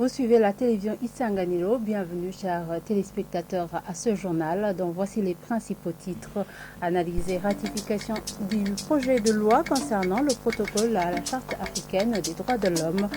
Vous suivez la télévision Isanganiro. Bienvenue, chers téléspectateurs, à ce journal dont voici les principaux titres. Analyse et ratification du projet de loi concernant le protocole à la Charte africaine des droits de l'homme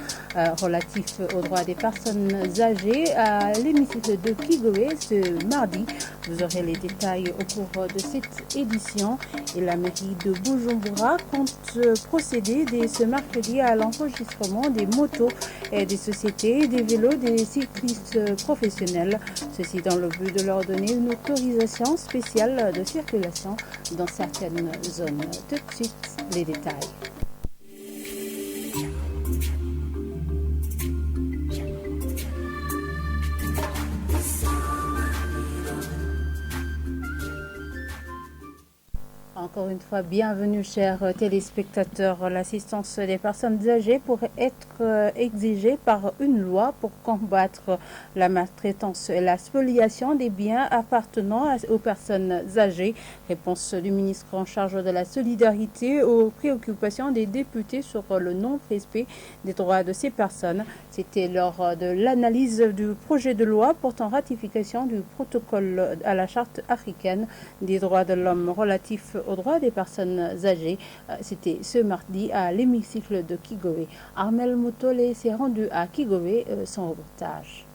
relatif aux droits des personnes âgées à l'hémicycle de Kigoé ce mardi. Vous aurez les détails au cours de cette édition. Et la mairie de Bujumbura compte procéder dès ce mercredi à l'enregistrement des motos et des sociétés, des vélos, des cyclistes professionnels. Ceci dans le but de leur donner une autorisation spéciale de circulation dans certaines zones. Tout de suite, les détails. Encore une fois, bienvenue chers téléspectateurs. L'assistance des personnes âgées pourrait être exigée par une loi pour combattre la maltraitance et la spoliation des biens appartenant aux personnes âgées. Réponse du ministre en charge de la solidarité aux préoccupations des députés sur le non-respect des droits de ces personnes. C'était lors de l'analyse du projet de loi portant ratification du protocole à la Charte africaine des droits de l'homme relatif aux droits des personnes âgées. C'était ce mardi à l'hémicycle de Kigoé. Armel Moutole s'est rendu à Kigoé, son reportage.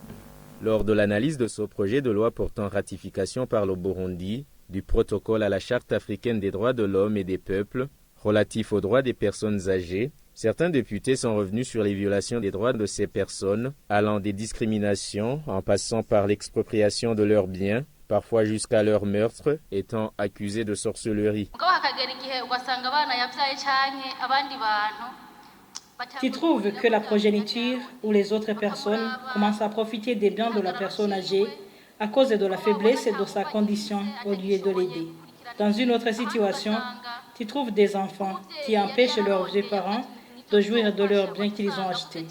Lors de l'analyse de ce projet de loi portant ratification par le Burundi du protocole à la Charte africaine des droits de l'homme et des peuples relatif aux droits des personnes âgées, certains députés sont revenus sur les violations des droits de ces personnes, allant des discriminations en passant par l'expropriation de leurs biens, parfois jusqu'à leur meurtre, étant accusés de sorcellerie. Tu trouves que la progéniture ou les autres personnes commencent à profiter des biens de la personne âgée à cause de la faiblesse de sa condition au lieu de l'aider. Dans une autre situation, tu trouves des enfants qui empêchent leurs vieux parents de jouir de leurs biens qu'ils ont achetés.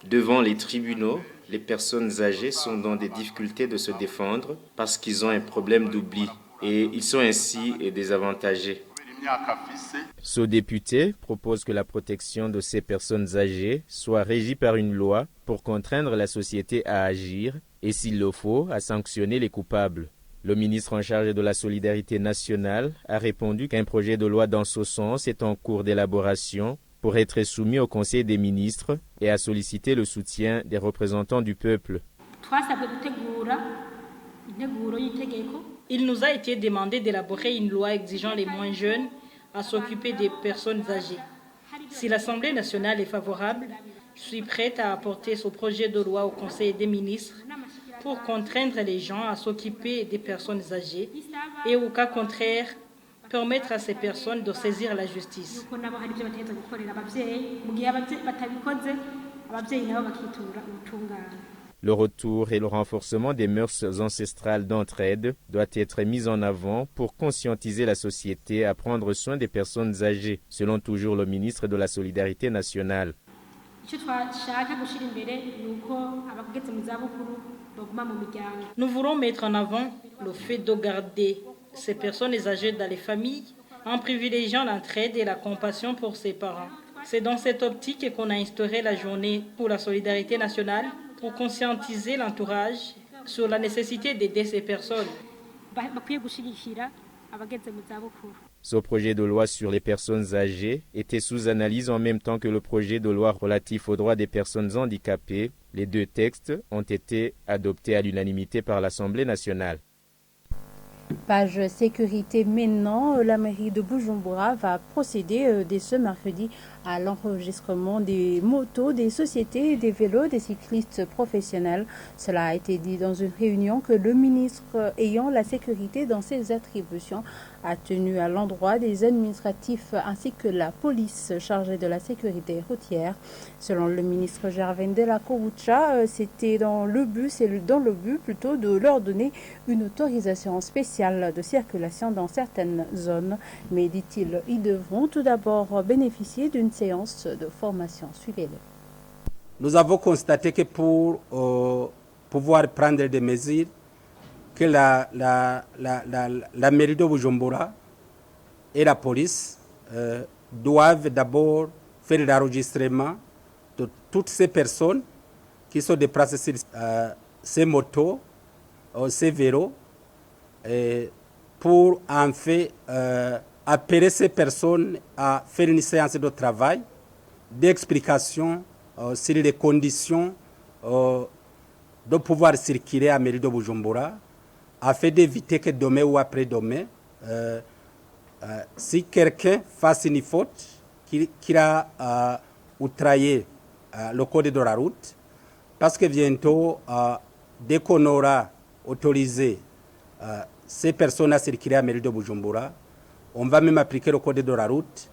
Devant les tribunaux, les personnes âgées sont dans des difficultés de se défendre parce qu'ils ont un problème d'oubli et ils sont ainsi désavantagés. Ce député propose que la protection de ces personnes âgées soit régie par une loi pour contraindre la société à agir et, s'il le faut, à sanctionner les coupables. Le ministre en charge de la solidarité nationale a répondu qu'un projet de loi dans ce sens est en cours d'élaboration pour être soumis au Conseil des ministres et a sollicité le soutien des représentants du peuple. Il nous a été demandé d'élaborer une loi exigeant les moins jeunes à s'occuper des personnes âgées. Si l'Assemblée nationale est favorable, je suis prête à apporter ce projet de loi au Conseil des ministres pour contraindre les gens à s'occuper des personnes âgées et, au cas contraire, permettre à ces personnes de saisir la justice. Le retour et le renforcement des mœurs ancestrales d'entraide doit être mis en avant pour conscientiser la société à prendre soin des personnes âgées, selon toujours le ministre de la Solidarité nationale. Nous voulons mettre en avant le fait de garder ces personnes âgées dans les familles en privilégiant l'entraide et la compassion pour ses parents. C'est dans cette optique qu'on a instauré la journée pour la solidarité nationale pour conscientiser l'entourage sur la nécessité d'aider ces personnes. Ce projet de loi sur les personnes âgées était sous analyse en même temps que le projet de loi relatif aux droits des personnes handicapées. Les deux textes ont été adoptés à l'unanimité par l'Assemblée nationale. Page sécurité maintenant, la mairie de Bujumbura va procéder dès ce mercredi à l'enregistrement des motos, des sociétés, des vélos, des cyclistes professionnels. Cela a été dit dans une réunion que le ministre ayant la sécurité dans ses attributions a tenu à l'endroit des administratifs ainsi que la police chargée de la sécurité routière. Selon le ministre Gervais Ndela Kouroucha, c'était dans le but de leur donner une autorisation spéciale de circulation dans certaines zones. Mais, dit-il, ils devront tout d'abord bénéficier d'une séance de formation. Suivez-le. Nous avons constaté que pour pouvoir prendre des mesures, que la mairie de Bujumbura et la police doivent d'abord faire l'enregistrement de toutes ces personnes qui sont déplacées sur ces motos, ces vélos, pour en fait appeler ces personnes à faire une séance de travail, d'explication sur les conditions de pouvoir circuler à mairie de Bujumbura, afin d'éviter que demain ou après-demain, si quelqu'un fasse une faute, qu'il a outraillé le code de la route, parce que bientôt, dès qu'on aura autorisé ces personnes à circuler à mairie de Bujumbura, on va même appliquer le code de la route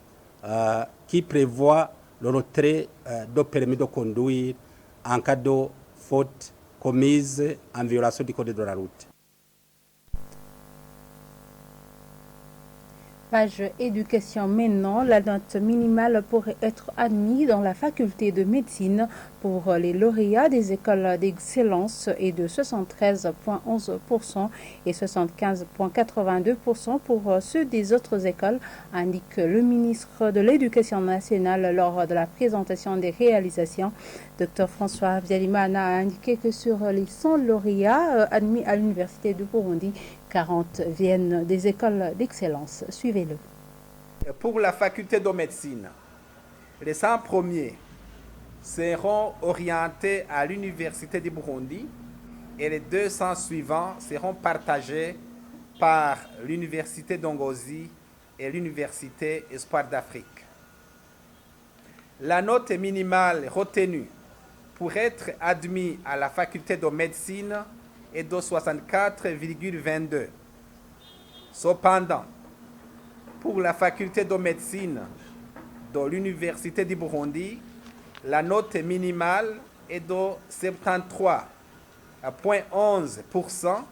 qui prévoit le retrait de permis de conduire en cas de faute commise en violation du code de la route. Page éducation maintenant, la note minimale pourrait être admise dans la faculté de médecine pour les lauréats des écoles d'excellence est de 73,11% et 75,82% pour ceux des autres écoles, indique le ministre de l'Éducation nationale lors de la présentation des réalisations. Dr François Vyalimana a indiqué que sur les 100 lauréats admis à l'Université du Burundi, 40 viennent des écoles d'excellence. Suivez-le. Pour la faculté de médecine, les 100 premiers seront orientés à l'Université du Burundi et les 200 suivants seront partagés par l'Université d'Ongozi et l'Université Espoir d'Afrique. La note minimale retenue pour être admis à la faculté de médecine est de 64,22. Cependant, pour la faculté de médecine de l'Université du Burundi, la note minimale est de 73,11%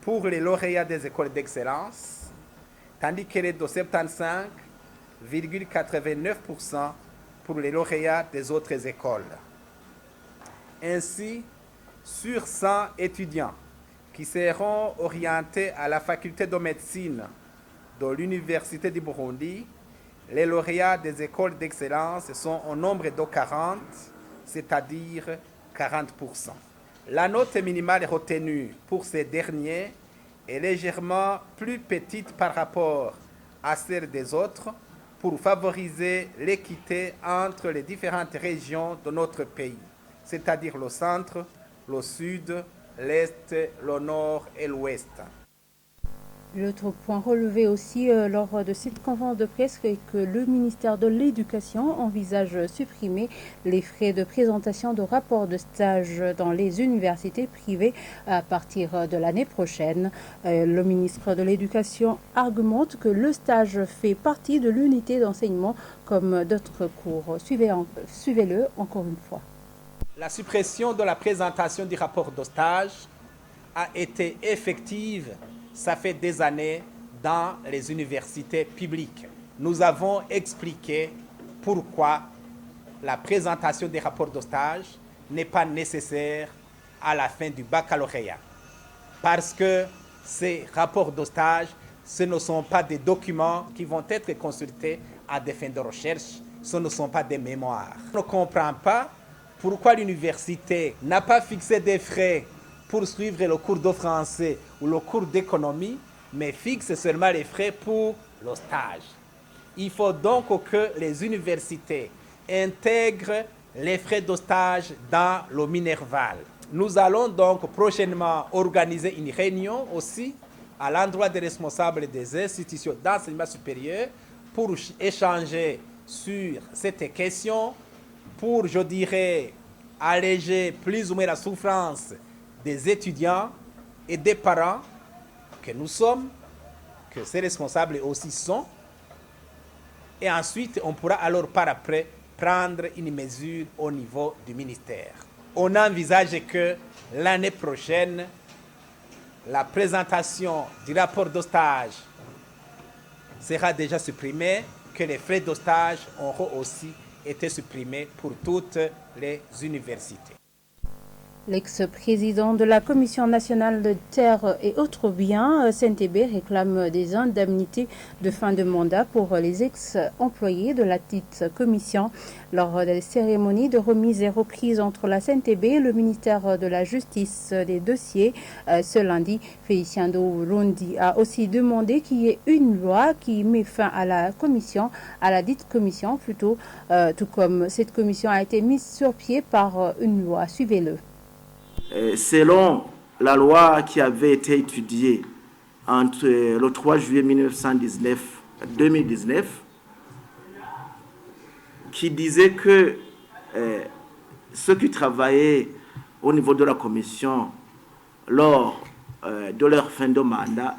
pour les lauréats des écoles d'excellence, tandis qu'elle est de 75,89% pour les lauréats des autres écoles. Ainsi, sur 100 étudiants qui seront orientés à la faculté de médecine de l'Université du Burundi, les lauréats des écoles d'excellence sont au nombre de 40, c'est-à-dire 40%. La note minimale retenue pour ces derniers est légèrement plus petite par rapport à celle des autres pour favoriser l'équité entre les différentes régions de notre pays, c'est-à-dire le centre, le sud, l'est, le nord et l'ouest. L'autre point relevé aussi lors de cette conférence de presse est que le ministère de l'Éducation envisage supprimer les frais de présentation de rapports de stage dans les universités privées à partir de l'année prochaine. Le ministre de l'Éducation argumente que le stage fait partie de l'unité d'enseignement comme d'autres cours. Suivez-le encore une fois. La suppression de la présentation du rapport de stage a été effective, ça fait des années, dans les universités publiques. Nous avons expliqué pourquoi la présentation des rapports de stage n'est pas nécessaire à la fin du baccalauréat. Parce que ces rapports de stage, ce ne sont pas des documents qui vont être consultés à des fins de recherche, ce ne sont pas des mémoires. On ne comprend pas pourquoi l'université n'a pas fixé des frais pour suivre le cours de français ou le cours d'économie, mais fixe seulement les frais pour le stage. Il faut donc que les universités intègrent les frais de stage dans le Minerval. Nous allons donc prochainement organiser une réunion aussi à l'endroit des responsables des institutions d'enseignement supérieur pour échanger sur cette question, pour, je dirais, alléger plus ou moins la souffrance des étudiants et des parents que nous sommes, que ces responsables aussi sont. Et ensuite, on pourra alors par après prendre une mesure au niveau du ministère. On envisage que l'année prochaine, la présentation du rapport de stage sera déjà supprimée, que les frais de stage auront aussi été supprimés pour toutes les universités. L'ex-président de la Commission nationale de terres et autres biens, CNTB, réclame des indemnités de fin de mandat pour les ex-employés de la dite commission. Lors des cérémonies de remise et reprise entre la CNTB et le ministère de la Justice des dossiers, ce lundi, Félicien Burundi a aussi demandé qu'il y ait une loi qui met fin à la dite commission plutôt, tout comme cette commission a été mise sur pied par une loi. Suivez-le. Selon la loi qui avait été étudiée entre le 3 juillet 2019, qui disait que ceux qui travaillaient au niveau de la commission lors de leur fin de mandat,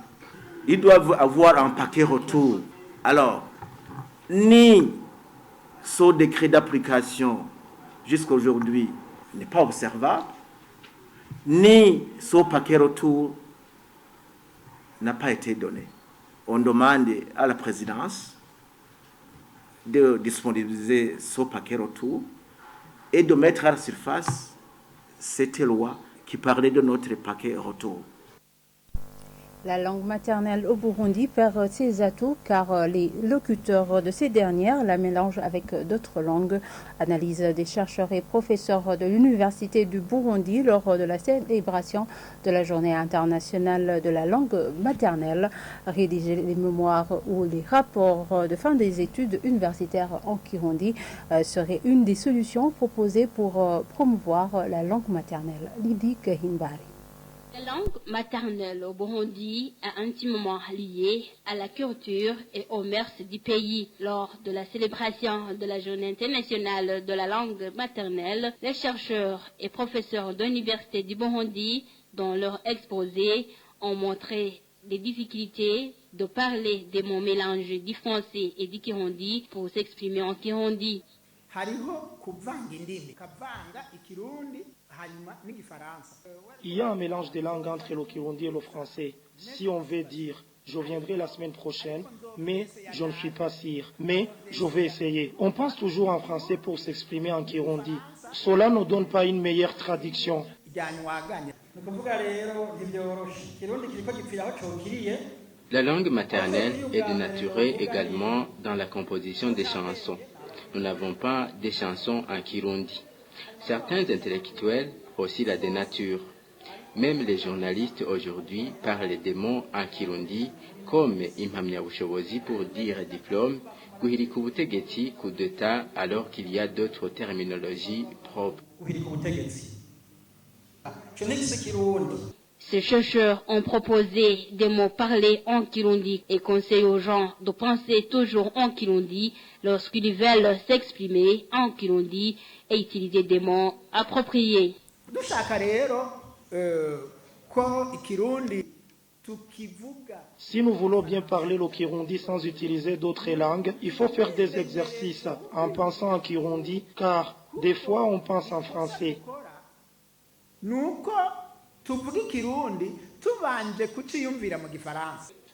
ils doivent avoir un paquet retour. Alors, ni ce décret d'application jusqu'à aujourd'hui n'est pas observable, ni ce paquet retour n'a pas été donné. On demande à la présidence de disponibiliser ce paquet retour et de mettre à la surface cette loi qui parlait de notre paquet retour. La langue maternelle au Burundi perd ses atouts car les locuteurs de ces dernières la mélangent avec d'autres langues. Analyse des chercheurs et professeurs de l'Université du Burundi lors de la célébration de la Journée internationale de la langue maternelle. Rédiger les mémoires ou les rapports de fin des études universitaires en Kirundi serait une des solutions proposées pour promouvoir la langue maternelle. Lydie Kehimbari. La langue maternelle au Burundi est intimement liée à la culture et aux mœurs du pays. Lors de la célébration de la Journée internationale de la langue maternelle, les chercheurs et professeurs de l'Université du Burundi, dans leur exposé, ont montré les difficultés de parler des mots mélangés du français et du kirundi pour s'exprimer en kirundi. Il y a un mélange des langues entre le kirundi et le français. Si on veut dire « je viendrai la semaine prochaine », mais je ne suis pas sûr, mais je vais essayer. On pense toujours en français pour s'exprimer en kirundi. Cela ne donne pas une meilleure traduction. La langue maternelle est dénaturée également dans la composition des chansons. Nous n'avons pas des chansons en kirundi. Certains intellectuels aussi la dénaturent. Même les journalistes aujourd'hui parlent des mots en kirundi comme impamyabushobozi pour dire diplôme, guhirika ubutegetsi, coup d'état, alors qu'il y a d'autres terminologies propres. Ces chercheurs ont proposé des mots parlés en kirundi et conseillent aux gens de penser toujours en kirundi lorsqu'ils veulent s'exprimer en kirundi et utiliser des mots appropriés. Si nous voulons bien parler le kirundi sans utiliser d'autres langues, il faut faire des exercices en pensant en kirundi, car des fois on pense en français.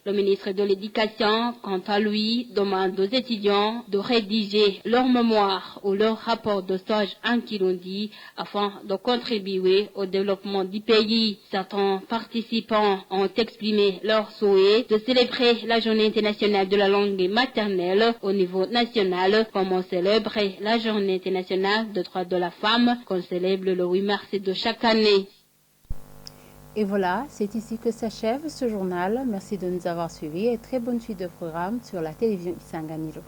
Le ministre de l'Éducation, quant à lui, demande aux étudiants de rédiger leur mémoire ou leur rapport de stage en kirundi afin de contribuer au développement du pays. Certains participants ont exprimé leur souhait de célébrer la Journée internationale de la langue maternelle au niveau national, comme on célèbre la Journée internationale des droits de la femme, qu'on célèbre le 8 mars de chaque année. Et voilà, c'est ici que s'achève ce journal. Merci de nous avoir suivis et très bonne suite de programme sur la télévision Isanganiro.